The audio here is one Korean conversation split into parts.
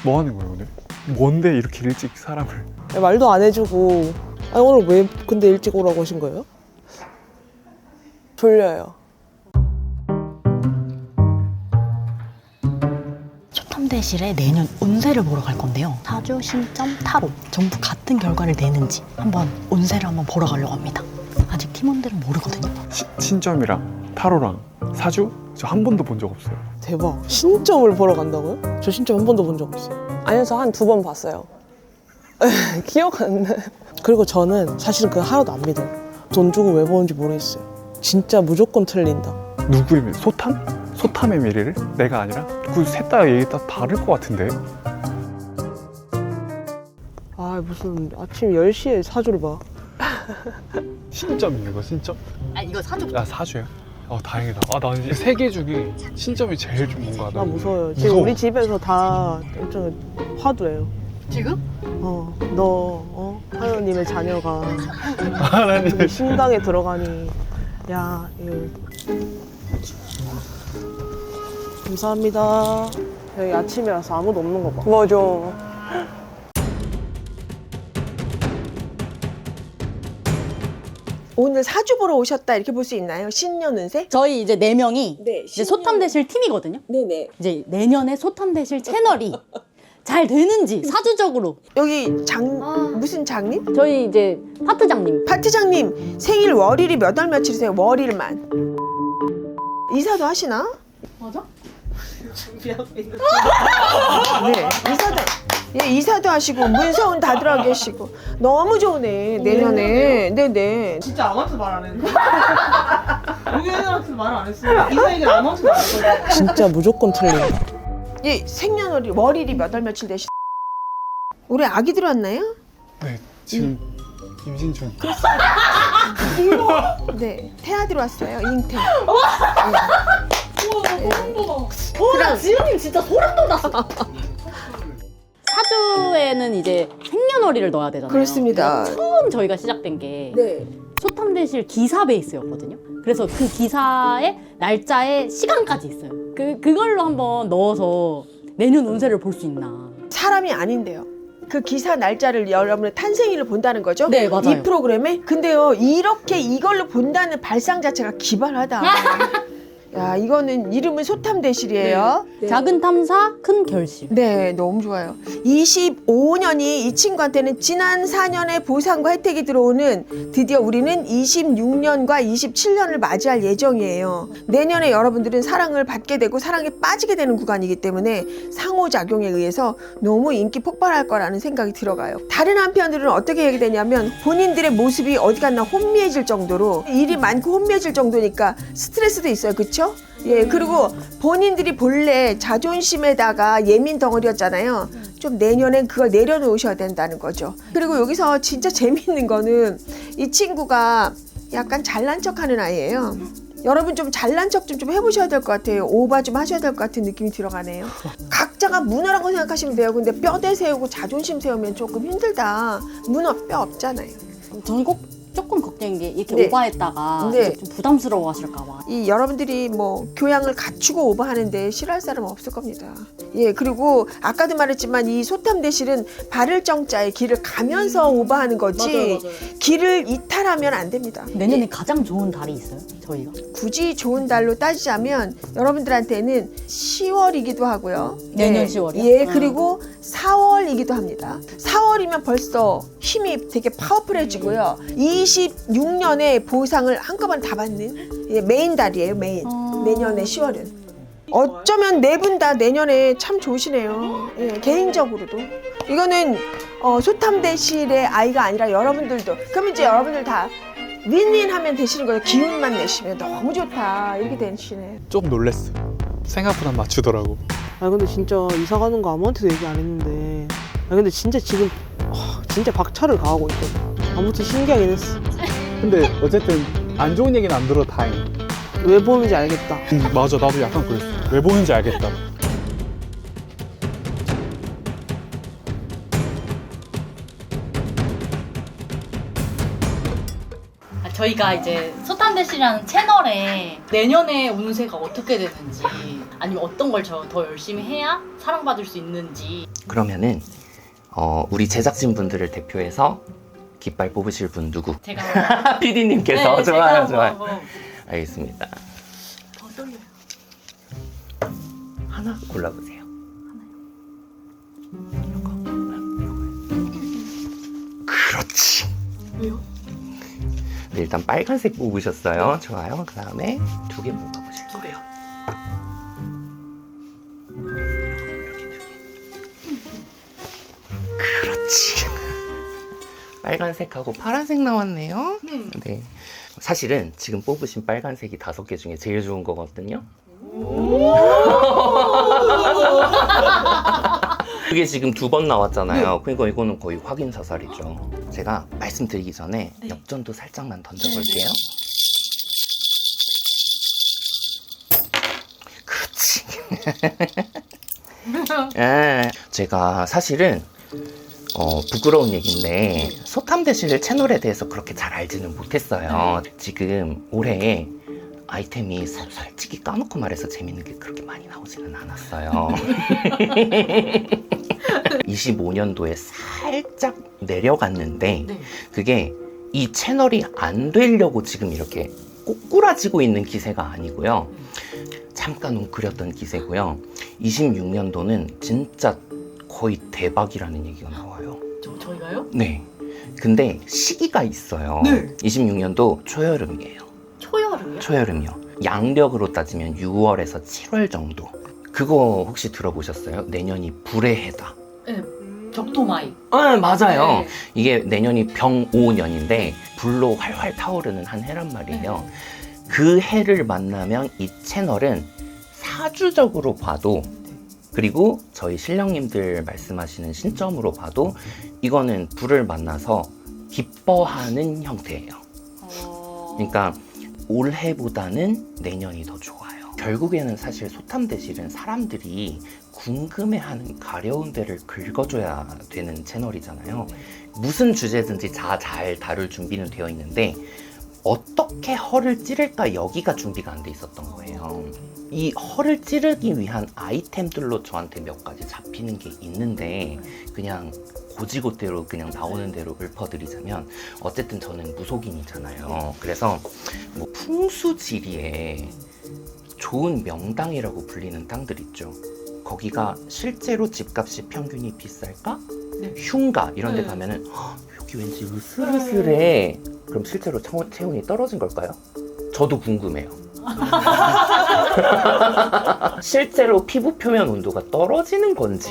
뭐 하는 거예요 오늘? 뭔데 이렇게 일찍 사람을? 말도 안 해주고. 아니, 오늘 왜 근데 일찍 오라고 하신 거예요? 졸려요. 소탐대실에 내년 운세를 보러 갈 건데요. 사주, 신점, 타로 전부 같은 결과를 내는지 한번 운세를 한번 보러 가려고 합니다. 아직 팀원들은 모르거든요. 신점이랑 타로랑 사주? 저 한 번도 본 적 없어요. 대박. 신점을 보러 간다고요? 저 신점 한 번도 본 적 없어요. 아니요, 저 한 2번 봤어요. 기억 안 나요. 그리고 저는 사실은 그거 하나도 안 믿어요. 돈 주고 왜 보는지 모르겠어요. 진짜 무조건 틀린다. 누구의 미래? 소탐? 소탐의 미래를? 내가 아니라? 그 셋 다 얘기 다 다를 것 같은데? 아, 무슨 아침 10시에 사주를 봐. 신점이에요 이거 신점? 아 이거 사주. 아 사주야? 다행이다. 나 이제 세 개 중에 신점이 제일 좀 뭔가 나 무서워요. 지금 무서워. 우리 집에서 다 엄청 화두예요. 지금? 하나님의 자녀가 하나님 신당에 들어가니. 야, 감사합니다. 여기 아침이라서 아무도 없는 거 봐. 맞아. 오늘 사주 보러 오셨다 이렇게 볼 수 있나요? 신년 운세? 저희 이제 4명이 네, 이제 소탐대실 팀이거든요. 네네. 이제 내년에 소탐대실 채널이 잘 되는지 사주적으로 여기 무슨 장님? 저희 이제 파트장님. 파트장님 생일 월일이 몇 월 며칠이세요? 월일만. 이사도 하시나? 맞아? 네, 이사도 하시고 문서운 다 들어가 계시고 너무 좋으네 내년에. 네네. 진짜 아무한테도 말 안 했는데? 우리 애들한테도 말 안 했어요. 이사 얘기를 아무한테도 안 했거든요. 진짜 무조건 틀린다. 예, 생년월일 월일이 몇 월 며칠 되시? 올해 아기 들어왔나요? 네 지금 임신 중. 네, 태아 들어왔어요. 잉태. 나 지은님 진짜 소름 돋았어. 사주에는 이제 생년월일을 넣어야 되잖아요. 그렇습니다. 처음 저희가 시작된 게 네. 소탐대실 기사 베이스였거든요. 그래서 그 기사의 날짜에 시간까지 있어요. 그걸로 한번 넣어서 내년 운세를 볼 수 있나. 사람이 아닌데요. 그 기사 날짜를 여러분의 탄생일을 본다는 거죠? 네, 맞아요. 이 프로그램에? 근데요, 이렇게 이걸로 본다는 발상 자체가 기발하다. 야, 이거는 이름은 소탐대실이에요. 네. 작은 탐사, 큰 결실. 네, 너무 좋아요. 25년이 이 친구한테는 지난 4년의 보상과 혜택이 들어오는 드디어 우리는 26년과 27년을 맞이할 예정이에요. 내년에 여러분들은 사랑을 받게 되고 사랑에 빠지게 되는 구간이기 때문에 상호작용에 의해서 너무 인기 폭발할 거라는 생각이 들어가요. 다른 한편들은 어떻게 얘기 되냐면 본인들의 모습이 어디 갔나 혼미해질 정도로 일이 많고 혼미해질 정도니까 스트레스도 있어요. 그쵸? 예, 그리고 본인들이 본래 자존심에다가 예민 덩어리였잖아요. 좀 내년엔 그걸 내려놓으셔야 된다는 거죠. 그리고 여기서 진짜 재미있는 거는 이 친구가 약간 잘난 척 하는 아이예요. 여러분 좀 잘난 척 좀 해보셔야 될 것 같아요. 오바 좀 하셔야 될 것 같은 느낌이 들어가네요. 각자가 문어라고 생각하시면 돼요. 근데 뼈대 세우고 자존심 세우면 조금 힘들다. 문어 뼈 없잖아요. 저는 조금 걱정인 게 이렇게 네. 오바했다가 네. 이제 좀 부담스러워 하실까 봐. 이 여러분들이 뭐 교양을 갖추고 오버하는데 싫어할 사람은 없을 겁니다. 예, 그리고 아까도 말했지만 이 소탐대실은 바를 정자에 길을 가면서 오버하는 거지 길을 이탈하면 안 됩니다. 내년에 가장 좋은 달이 있어요? 저희가? 굳이 좋은 달로 따지자면 여러분들한테는 10월이기도 하고요. 내년 10월이요? 예, 그리고 4월이기도 합니다. 4월이면 벌써 힘이 되게 파워풀해지고요. 26년의 보상을 한꺼번에 다 받는 메인 달이에요, 메인. 내년에 10월은. 어쩌면 네 분 다 내년에 참 좋으시네요. 예, 개인적으로도. 이거는 소탐대실의 아이가 아니라 여러분들도. 그럼 이제 여러분들 다 윈윈 하면 되시는 거예요. 기운만 내시면 너무 좋다. 이렇게 되시네. 좀 놀랬어. 생각보다 맞추더라고. 아, 근데 진짜 이사 가는 거 아무한테도 얘기 안 했는데. 아, 근데 진짜 지금 진짜 박차를 가하고 있거든. 아무튼 신기하긴 했어. 근데 어쨌든 안 좋은 얘기는 안 들어 다행. 왜 보는지 알겠다. 맞아 나도 약간 그랬어. 왜 보는지 알겠다. 저희가 이제 소탐대시라는 채널에 내년에 운세가 어떻게 되는지 아니면 어떤 걸 더 열심히 해야 사랑받을 수 있는지. 그러면은 우리 제작진 분들을 대표해서 깃발 뽑으실 분 누구? 제가 PD님께서 네, 좋아요, 제가 좋아요. 뭐 알겠습니다. 더 떨려요. 하나 골라보세요. 그렇지. 왜요? 네, 일단 빨간색 뽑으셨어요. 좋아요. 그 다음에 2개 뽑아보실 거예요. 그렇지. 빨간색하고 파란색 나왔네요. 네. 사실은 지금 뽑으신 빨간색이 5개 중에 제일 좋은 거거든요. 그게 지금 2번 나왔잖아요. 그러니까 이거는 거의 확인 사살이죠. 제가 말씀드리기 전에 역전도 살짝만 던져볼게요. 그렇지. 제가 사실은 부끄러운 얘기인데 소탐대실 채널에 대해서 그렇게 잘 알지는 못했어요. 지금 올해 아이템이 솔직히 까놓고 말해서 재밌는 게 그렇게 많이 나오지는 않았어요. 25년도에 살짝 내려갔는데 그게 이 채널이 안 되려고 지금 이렇게 꼬꾸라지고 있는 기세가 아니고요. 잠깐 웅크렸던 기세고요. 26년도는 진짜 거의 대박이라는 얘기가 나와요. 저희가요? 네. 근데 시기가 있어요. 네. 26년도 초여름이에요. 초여름이요? 초여름이요. 양력으로 따지면 6월에서 7월 정도. 그거 혹시 들어보셨어요? 내년이 불의 해다. 네. 적토마이. 맞아요. 네. 이게 내년이 병오년인데 불로 활활 타오르는 한 해란 말이에요. 그 해를 만나면 이 채널은 사주적으로 봐도 그리고 저희 신령님들 말씀하시는 신점으로 봐도 이거는 불을 만나서 기뻐하는 형태예요. 그러니까 올해보다는 내년이 더 좋아요. 결국에는 사실 소탐대실은 사람들이 궁금해하는 가려운 데를 긁어줘야 되는 채널이잖아요. 무슨 주제든지 다 잘 다룰 준비는 되어 있는데 어떻게 허를 찌를까 여기가 준비가 안 돼 있었던 거예요. 이 허를 찌르기 위한 아이템들로 저한테 몇 가지 잡히는 게 있는데 그냥 고지고대로 그냥 나오는 대로 읊어드리자면 어쨌든 저는 무속인이잖아요. 그래서 뭐 풍수지리에 좋은 명당이라고 불리는 땅들 있죠. 거기가 실제로 집값이 평균이 비쌀까? 네. 흉가 이런 데 가면은 여기 왠지 으슬으슬해. 그럼 실제로 체온이 떨어진 걸까요? 저도 궁금해요. 실제로 피부 표면 온도가 떨어지는 건지.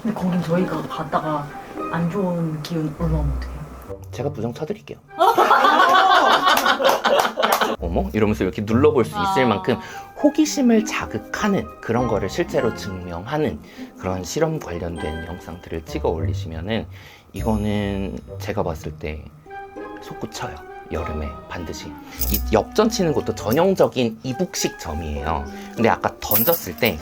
근데 거긴 저희가 갔다가 안 좋은 기운 올라오면 어떡해요? 제가 부정 쳐드릴게요. 어머? 이러면서 이렇게 눌러볼 수 있을 만큼 호기심을 자극하는 그런 거를 실제로 증명하는 그런 실험 관련된 영상들을 찍어 올리시면은 이거는 제가 봤을 때 솟구쳐요. 여름에 반드시. 이 엽전 치는 것도 전형적인 이북식 점이에요. 근데 아까 던졌을 때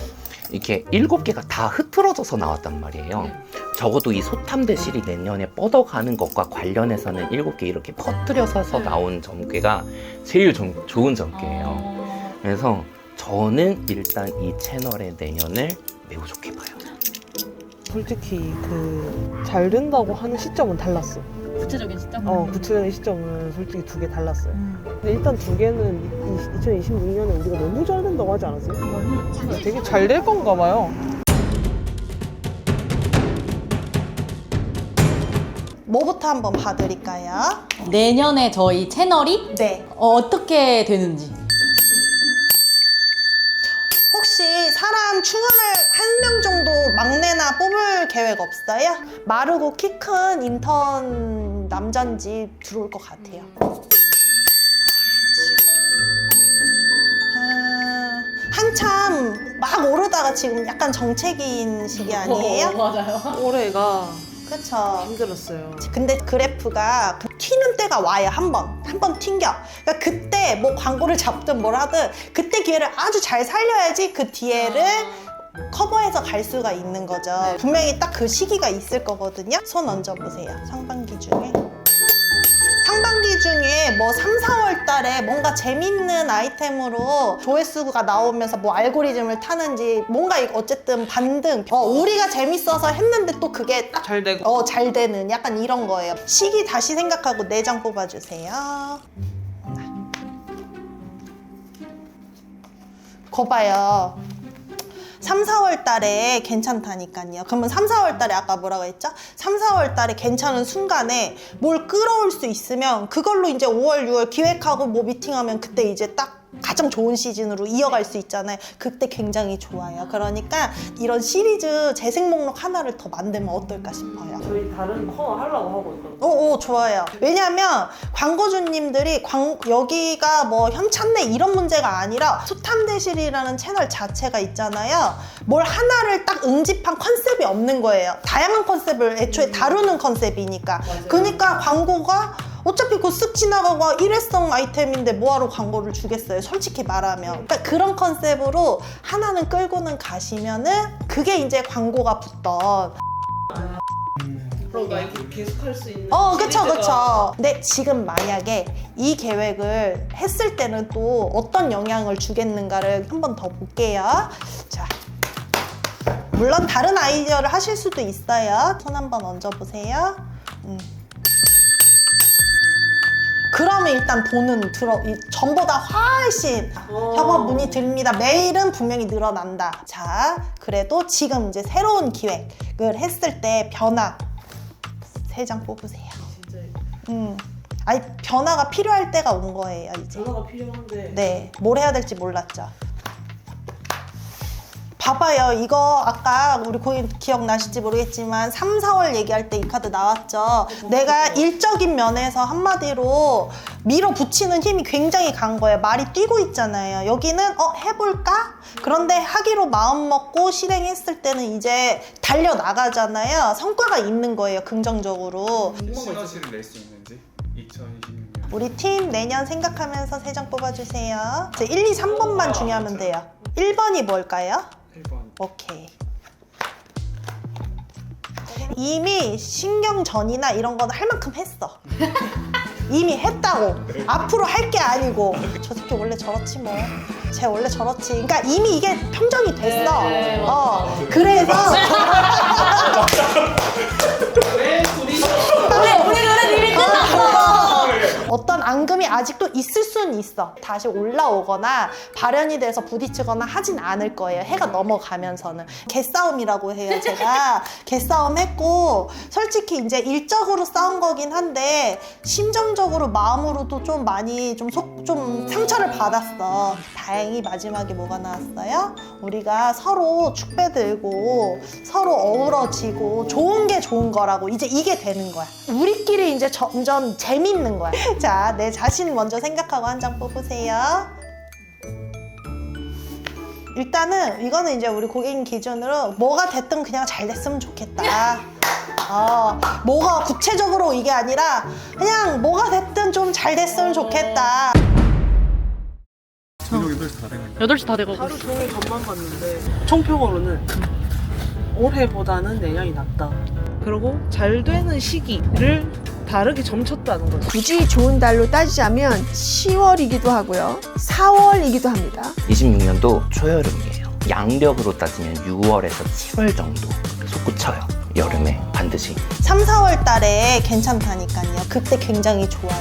이렇게 7개가 다 흐트러져서 나왔단 말이에요. 적어도 이 소탐대실이 내년에 뻗어가는 것과 관련해서는 7개 이렇게 퍼뜨려서 나온 점괘가 제일 좋은 점괘예요. 그래서 저는 일단 이 채널의 내년을 매우 좋게 봐요. 솔직히 잘 된다고 하는 시점은 달랐어. 구체적인 시점? 구체적인 시점은 솔직히 2개 달랐어요. 근데 일단 2개는 2026년에 우리가 너무 잘 된다고 하지 않았어요? 되게 잘 될 건가 봐요. 뭐부터 한번 봐드릴까요? 내년에 저희 채널이 네. 어떻게 되는지. 혹시 사람 충원을 한 명 정도 막내나 뽑을 계획 없어요? 마르고 키 큰 인턴 남잔지 들어올 것 같아요. 한참 막 오르다가 지금 약간 정체기인 시기 아니에요? 맞아요. 올해가 그쵸. 힘들었어요. 근데 그래프가 튀는 때가 와요. 한 번 튕겨. 그러니까 그때 뭐 광고를 잡든 뭘 하든 그때 기회를 아주 잘 살려야지 그 뒤에를 커버해서 갈 수가 있는 거죠. 분명히 딱 그 시기가 있을 거거든요. 손 얹어보세요. 상반기 중에. 상반기 중에 뭐 3, 4월 달에 뭔가 재밌는 아이템으로 조회수가 나오면서 뭐 알고리즘을 타는지 뭔가 어쨌든 반등, 우리가 재밌어서 했는데 또 그게 딱 잘 되고. 잘 되는 약간 이런 거예요. 시기 다시 생각하고 4장 뽑아주세요. 거 봐요. 3, 4월 달에 괜찮다니까요. 그러면 3, 4월 달에 아까 뭐라고 했죠? 3, 4월 달에 괜찮은 순간에 뭘 끌어올 수 있으면 그걸로 이제 5월, 6월 기획하고 뭐 미팅하면 그때 이제 딱 가장 좋은 시즌으로 이어갈 수 있잖아요. 그때 굉장히 좋아요. 그러니까 이런 시리즈 재생 목록 하나를 더 만들면 어떨까 싶어요. 저희 다른 코너 하려고 하고 있거든요. 좋아요. 왜냐면 광고주님들이 여기가 뭐 현찮네 이런 문제가 아니라 소탐대실이라는 채널 자체가 있잖아요. 뭘 하나를 딱 응집한 컨셉이 없는 거예요. 다양한 컨셉을 애초에 다루는 컨셉이니까. 그러니까 광고가 어차피 그 쓱 지나가고 일회성 아이템인데 뭐하러 광고를 주겠어요, 솔직히 말하면. 그러니까 그런 컨셉으로 하나는 끌고는 가시면은 그게 이제 광고가 붙던. 그러니까 이거 계속 할 수 있는. 그쵸. 근데 지금 만약에 이 계획을 했을 때는 또 어떤 영향을 주겠는가를 한 번 더 볼게요. 자, 물론 다른 아이디어를 하실 수도 있어요. 손 한번 얹어보세요. 그러면 일단 돈은 전보다 훨씬 협업 문의 드립니다. 매일은 분명히 늘어난다. 자, 그래도 지금 이제 새로운 기획을 했을 때 변화 3장 뽑으세요. 진짜 변화가 필요할 때가 온 거예요, 이제. 변화가 필요한데. 네, 뭘 해야 될지 몰랐죠. 봐봐요. 이거 아까 우리 고객님 기억나실지 모르겠지만 3, 4월 얘기할 때 이 카드 나왔죠. 내가 일적인 면에서 한마디로 밀어붙이는 힘이 굉장히 간 거예요. 말이 뛰고 있잖아요. 여기는 해볼까? 그런데 하기로 마음 먹고 실행했을 때는 이제 달려나가잖아요. 성과가 있는 거예요, 긍정적으로. 시너지를 낼 수 있는지 2026년 우리 팀 내년 생각하면서 3장 뽑아주세요. 이제 1, 2, 3번만 중요하면 돼요. 1번이 뭘까요? 1번 오케이. 이미 신경전이나 이런 건 할 만큼 했어. 이미 했다고. 앞으로 할 게 아니고. 저 새끼 원래 저렇지 뭐. 쟤 원래 저렇지. 그러니까 이미 이게 평정이 됐어. 그래서 어떤 앙금이 아직도 있을 수는 있어. 다시 올라오거나 발현이 돼서 부딪히거나 하진 않을 거예요. 해가 넘어가면서는. 개싸움이라고 해요, 제가. 개싸움 했고, 솔직히 이제 일적으로 싸운 거긴 한데, 심정적으로 마음으로도 좀 많이 좀 상처를 받았어. 다행히 마지막에 뭐가 나왔어요? 우리가 서로 축배 들고, 서로 어우러지고, 좋은 게 좋은 거라고. 이제 이게 되는 거야. 우리끼리 이제 점점 재밌는 거야. 자, 내 자신 먼저 생각하고 한 장 뽑으세요. 일단은 이거는 이제 우리 고객님 기준으로 뭐가 됐든 그냥 잘 됐으면 좋겠다. 뭐가 구체적으로 이게 아니라 그냥 뭐가 됐든 좀 잘 됐으면 좋겠다. 저녁 8시 다 되는 8시 다 돼가고 하루 종일 밥만 봤는데 총평으로는 올해보다는 내년이 낫다. 그리고 잘 되는 시기를 다르게 점쳤다는 거죠. 굳이 좋은 달로 따지자면 10월이기도 하고요. 4월이기도 합니다. 26년도 초여름이에요. 양력으로 따지면 6월에서 7월 정도 솟구쳐요. 여름에 반드시. 3, 4월 달에 괜찮다니까요. 그때 굉장히 좋아요.